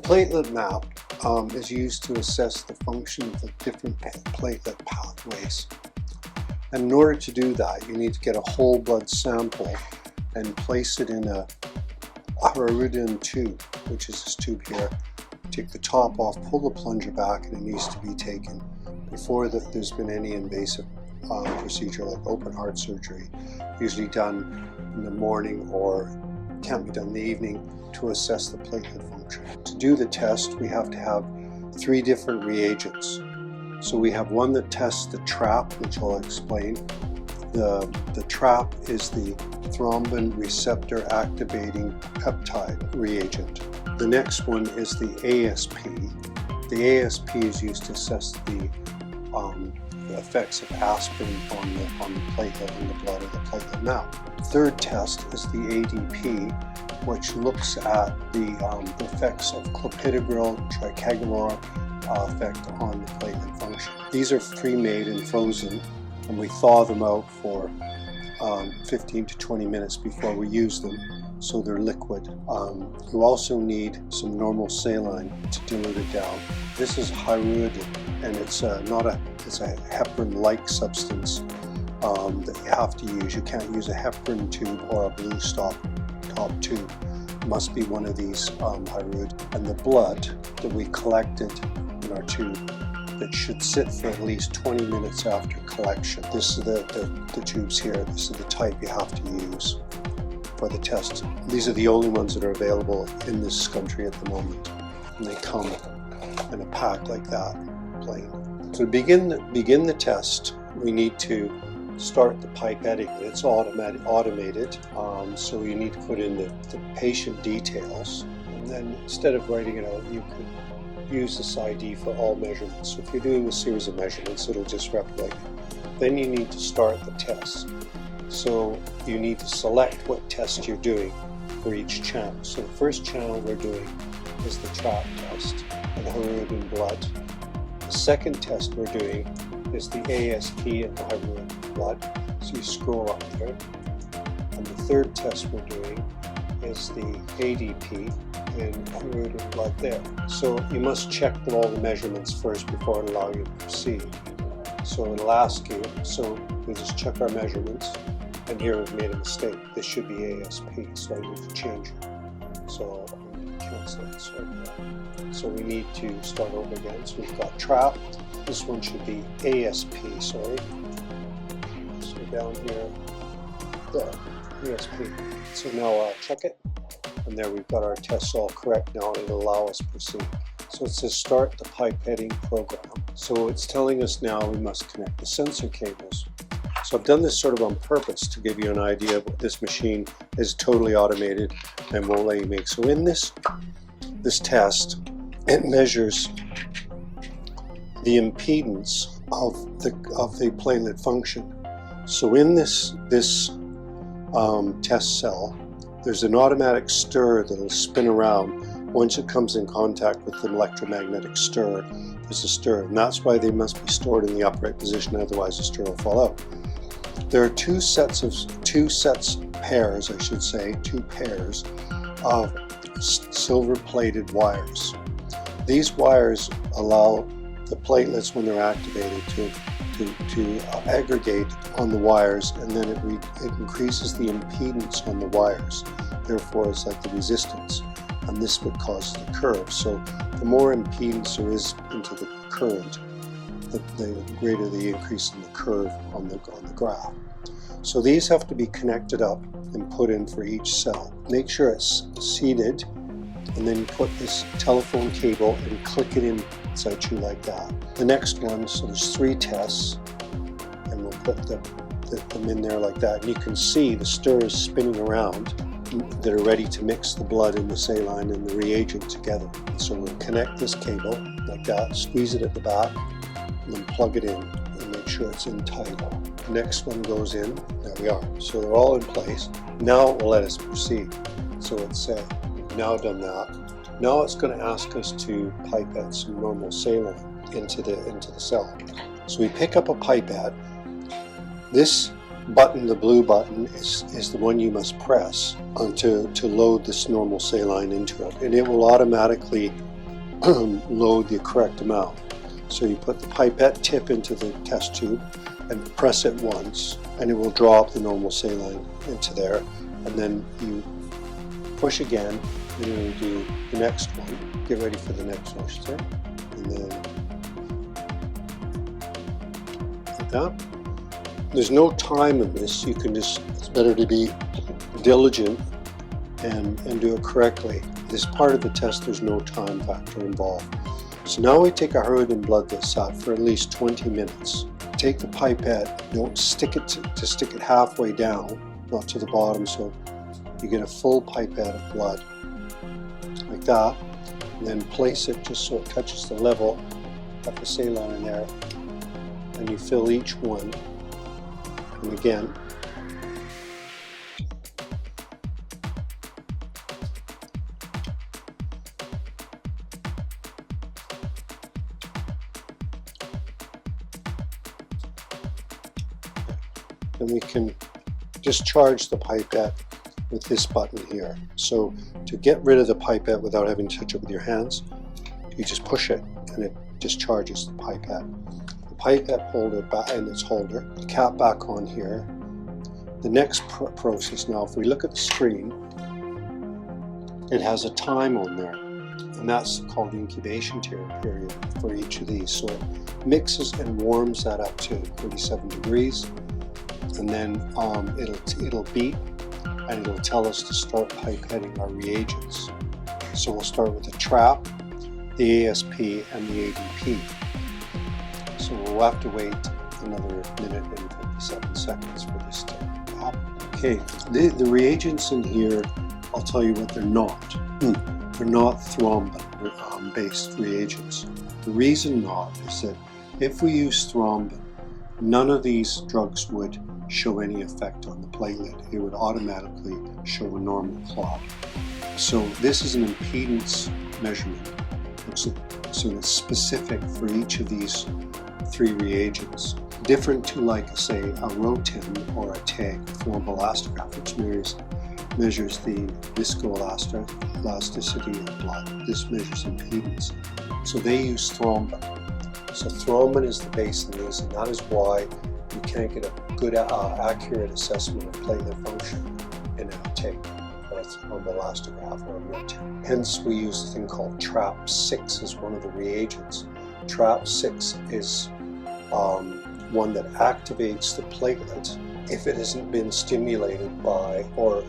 platelet map is used to assess the function of the different platelet pathways. And in order to do that, you need to get a whole blood sample and place it in a reagent tube, which is this tube here. Take the top off, pull the plunger back, and it needs to be taken before there's been any invasive procedure like open heart surgery, usually done in the morning or can't be done in the evening, to assess the platelet function. To do the test, we have to have 3 different reagents. So we have one that tests the trap, which I'll explain. The trap is the thrombin receptor activating peptide reagent. The next one is the ASP. The ASP is used to assess the effects of aspirin on the platelet in the blood or the platelet map. Third test is the ADP, which looks at the effects of clopidogrel, ticagrelor effect on the platelet function. These are pre-made and frozen, and we thaw them out for 15 to 20 minutes before we use them, so they're liquid. You also need some normal saline to dilute it down. This is hyaluronidine, and it's a heparin-like substance that you have to use. You can't use a heparin tube or a blue top tube. It must be one of these hyaluronidine. And the blood that we collected in our tube, that should sit for at least 20 minutes after collection. This is the tubes here. This is the type you have to use for the test. These are the only ones that are available in this country at the moment, and they come in a pack like that, plain. To begin the test, we need to start the pipetting. It's automated, so you need to put in the patient details, and then instead of writing it out, you can use this ID for all measurements. So if you're doing a series of measurements, it'll just replicate. Then you need to start the test. So you need to select what test you're doing for each channel. So the first channel we're doing is the trap test and the hyaluronidine blood. The second test we're doing is the ASP and the hyaluronidine blood. So you scroll up there. And the third test we're doing is the ADP and hyaluronidine blood there. So you must check all the measurements first before it allows you to proceed. So it'll ask you, so we just check our measurements, and here we've made a mistake. This should be ASP, so I need to change it. So I'm going to cancel it. So we need to start over again. So we've got trap. This one should be ASP, sorry. So down here, there, ASP. So now I'll check it. And there we've got our tests all correct now, and it'll allow us to proceed. So it says start the pipetting program. So it's telling us now we must connect the sensor cables. So I've done this sort of on purpose to give you an idea of what this machine is totally automated and won't let you make. So in this test, it measures the impedance of the platelet function. So in this test cell, there's an automatic stir that will spin around. Once it comes in contact with the electromagnetic stir, there's a stir, and that's why they must be stored in the upright position, otherwise the stir will fall out. There are two pairs of silver-plated wires. These wires allow the platelets, when they're activated, to aggregate on the wires, and then it increases the impedance on the wires. Therefore, it's like the resistance, and this would cause the curve. So the more impedance there is into the current, the greater the increase in the curve on the graph. So these have to be connected up and put in for each cell. Make sure it's seated, and then you put this telephone cable and click it inside you like that. The next one, so there's 3 tests, and we'll put them in there like that. And you can see the stirrers spinning around that are ready to mix the blood and the saline and the reagent together. So we'll connect this cable like that, squeeze it at the back, and then plug it in and make sure it's in tight. The next one goes in. There we are. So they're all in place. Now it will let us proceed. So it's we've now done that. Now it's going to ask us to pipette some normal saline into the cell. So we pick up a pipette. This button, the blue button, is the one you must press to load this normal saline into it, and it will automatically load the correct amount. So you put the pipette tip into the test tube and press it once, and it will drop the normal saline into there, and then you push again, and you're going to do the next one. Get ready for the next one, and then like that. There's no time in this. You can just, it's better to be diligent and do it correctly. This part of the test, there's no time factor involved. So now we take a Hurridan blood that's sat for at least 20 minutes. Take the pipette, don't stick it to stick it halfway down, not to the bottom, so you get a full pipette of blood, like that. And then place it just so it touches the level of the saline in there, and you fill each one. And again, and we can discharge the pipette with this button here. So to get rid of the pipette without having to touch it with your hands, you just push it and it discharges the pipette. The pipette holder back in its holder, the cap back on here. The next process now, if we look at the screen, it has a time on there, and that's called the incubation period for each of these. So it mixes and warms that up to 37 degrees, and then it'll beep and it'll tell us to start pipetting our reagents. So we'll start with the trap, the ASP, and the ADP. So we'll have to wait another minute and 57 seconds for this to happen. Okay, the reagents in here, I'll tell you what they're not. They're not thrombin-based reagents. The reason not is that if we use thrombin, none of these drugs would show any effect on the platelet. It would automatically show a normal clot. So this is an impedance measurement. So it's specific for each of these three reagents. Different to, like, say, a Rotin or a TEG, thromboelastograph, which measures the viscoelasticity of blood. This measures impedance. So they use thrombin. So thrombin is the base in these, and that is why you can't get a good, accurate assessment of platelet function in a TEG or a thromboelastograph or a Rotin. Hence, we use a thing called TRAP6 as one of the reagents. TRAP6 is one that activates the platelet if it hasn't been stimulated by or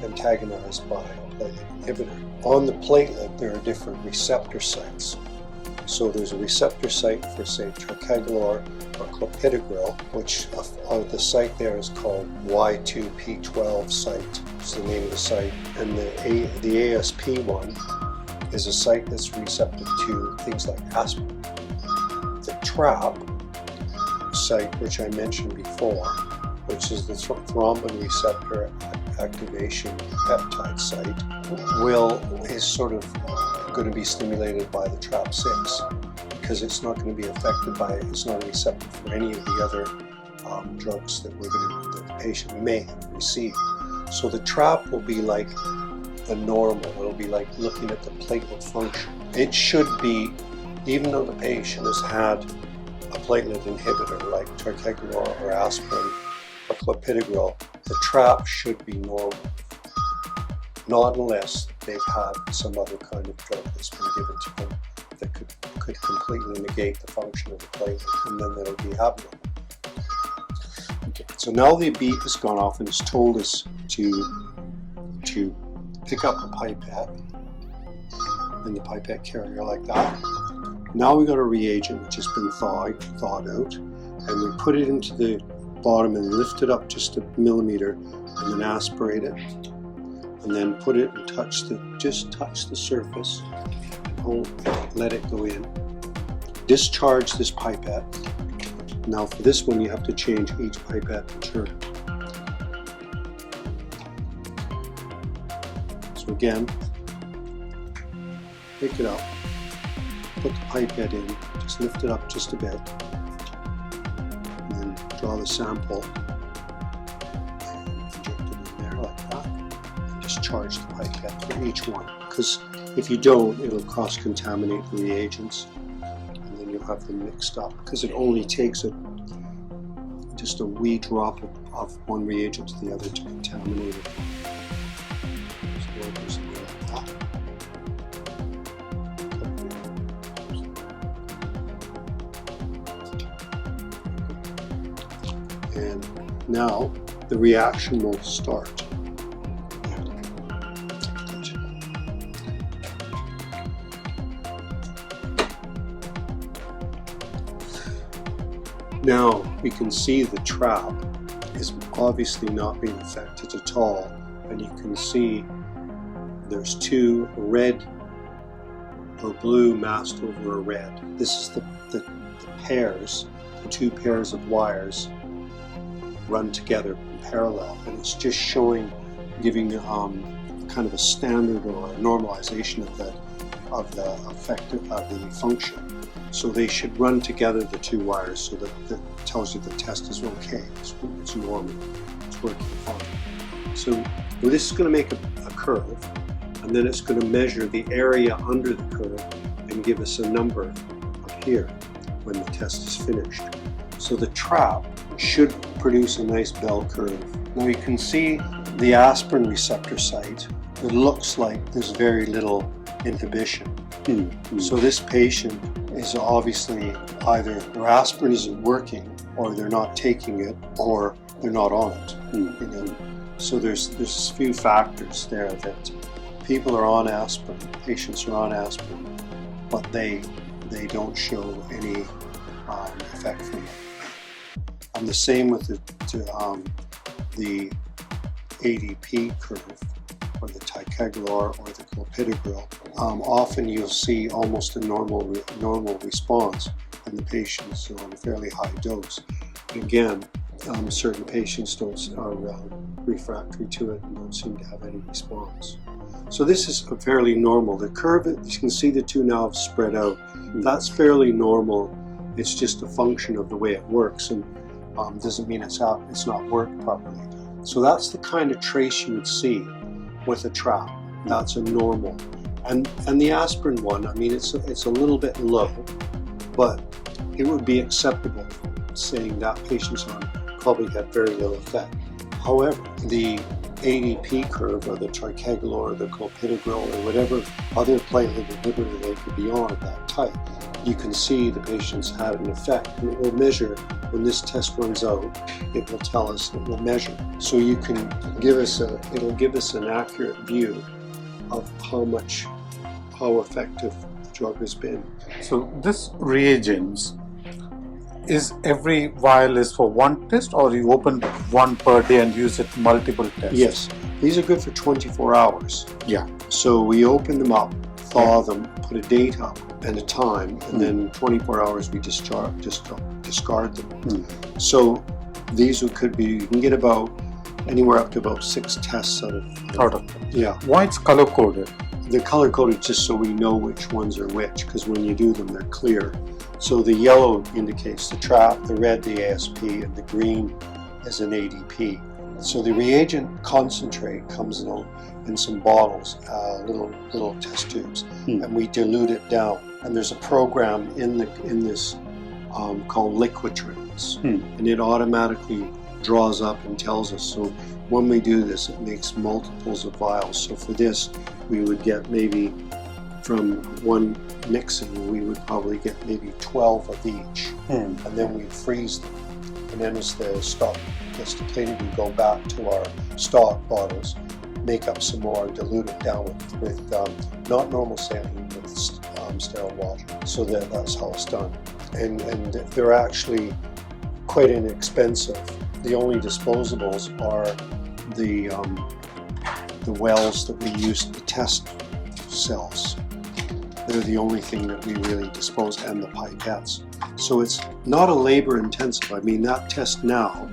antagonized by a platelet inhibitor. On the platelet, there are different receptor sites. So there's a receptor site for, say, ticagrelor or clopidogrel, which the site there is called Y2P12 site. It's the name of the site. And the ASP one is a site that's receptive to things like aspirin. The TRAP site, which I mentioned before, which is the thrombin receptor activation peptide site, is sort of going to be stimulated by the TRAP6 because it's not going to be affected by it. It's not receptive for any of the other drugs that the patient may have received. So the TRAP will be like the normal. It'll be like looking at the platelet function. It should be, even though the patient has had a platelet inhibitor like ticagrelor or aspirin or clopidogrel, the TRAP should be normal. Not unless they've had some other kind of drug that's been given to them that could completely negate the function of the platelet, and then that'll be abnormal. Okay, so now the beep has gone off and it's told us to pick up a pipette in the pipette carrier like that. Now we've got a reagent which has been thawed out, and we put it into the bottom and lift it up just a millimeter, and then aspirate it, and then put it and just touch the surface, and let it go in. Discharge this pipette. Now for this one you have to change each pipette in turn. So again, pick it up, put the pipette in, just lift it up just a bit, and then draw the sample, and inject it in there like that, and discharge the pipette for each one. Because If you don't, it'll cross-contaminate the reagents, and then you'll have them mixed up, because it only takes just a wee drop of one reagent to the other to contaminate it. So we'll do something like that. And now the reaction will start. Now we can see the trap is obviously not being affected at all, and you can see there's two red or blue masked over a red. This is the pairs, the two pairs of wires run together in parallel, and it's just showing, giving kind of a standard or a normalization of the effect of the function. So they should run together, the two wires, so that tells you the test is okay. It's normal. It's working fine. So this is going to make a curve, and then it's going to measure the area under the curve and give us a number up here when the test is finished. So the trap should produce a nice bell curve. Now you can see the aspirin receptor site. It looks like there's very little inhibition. So this patient is obviously either their aspirin isn't working, or they're not taking it, or they're not on it. You know? So there's a few factors there that people are on aspirin, patients are on aspirin, but they don't show any effect from it. And the same with the ADP curve, or the ticagrelor or the clopidogrel. Often you'll see almost a normal response in the patients on a fairly high dose. Again, certain patients are refractory to it and don't seem to have any response. So this is fairly normal. The curve, you can see the two now have spread out. That's fairly normal. It's just a function of the way it works, and doesn't mean it's not worked properly. So that's the kind of trace you would see with a trap. That's a normal. And the aspirin one, I mean, it's a little bit low, but it would be acceptable saying that patient's on probably had very little effect. However, the ADP curve, or the ticagrelor, or the clopidogrel, or whatever other platelet inhibitor they could be on of that type, you can see the patient's had an effect, and it will measure when this test runs out. It will tell us, it will measure. So you can it'll give us an accurate view of how effective the drug has been. So this reagents, is every vial is for one test, or you open one per day and use it multiple tests? Yes, these are good for 24 hours. Yeah. So we open them up, thaw them, put a date up and a time, and then 24 hours we discard them. So these could be, you can get about anywhere up to about 6 tests out of them. Yeah. Why it's color coded? They're color coded just so we know which ones are which, because when you do them they're clear. So the yellow indicates the trap, the red the ASP, and the green is an ADP. So the reagent concentrate comes in some bottles, little test tubes, and we dilute it down. And there's a program in this called Liquitrans, and it automatically draws up and tells us. So when we do this, it makes multiples of vials. So for this, we would get maybe from one mixing, we would probably get maybe 12 of each, and then we'd freeze them. And then as the stock gets depleted, we go back to our stock bottles, make up some more, dilute it down with not normal saline, but sterile water. So that's how it's done. And they're actually quite inexpensive. The only disposables are the wells that we use to test cells. They're the only thing that we really dispose, and the pipettes. So it's not a labor intensive. I mean, that test now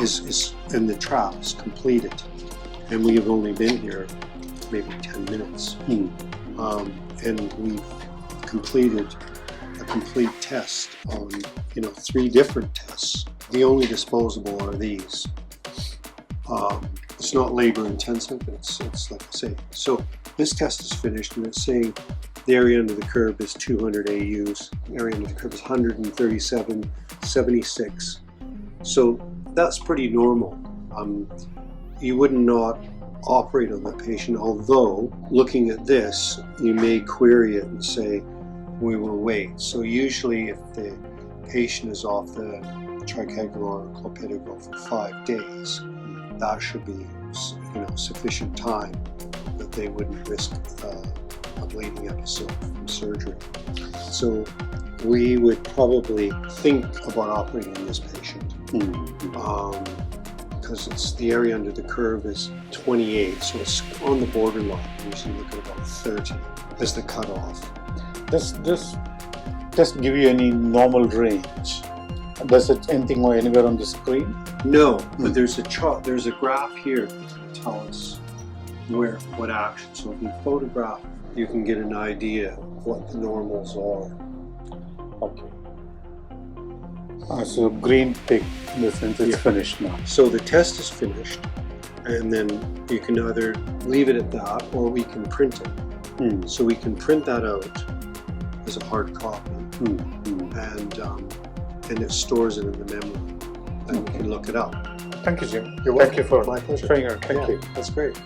is in the trap is completed, and we have only been here maybe 10 minutes. And we've completed a complete test on 3 different tests. The only disposable are these. It's not labor intensive. It's like I say. So This test is finished and it's saying the area under the curve is 200 AUs, area under the curve is 137.76. So that's pretty normal. You would not operate on that patient, although looking at this, you may query it and say, we will wait. So usually if the patient is off the ticagrelor or clopidogrel for 5 days, that should be sufficient time that they wouldn't risk a bleeding episode from surgery. So we would probably think about operating on this patient. Because it's the area under the curve is 28, so it's on the borderline. We usually look at about 30 as the cutoff. Does this test give you any normal range? Does it anything or anywhere on the screen? No, but there's a chart. There's a graph here to tell us what action. So if you photograph, you can get an idea of what the normals are. Okay. So green tick in the sense it's finished now. So the test is finished, and then you can either leave it at that or we can print it. So we can print that out as a hard copy, and it stores it in the memory, and we can look it up. Thank you, Jim. You're welcome. Thank you for My pleasure. showing your. Thank you. That's great.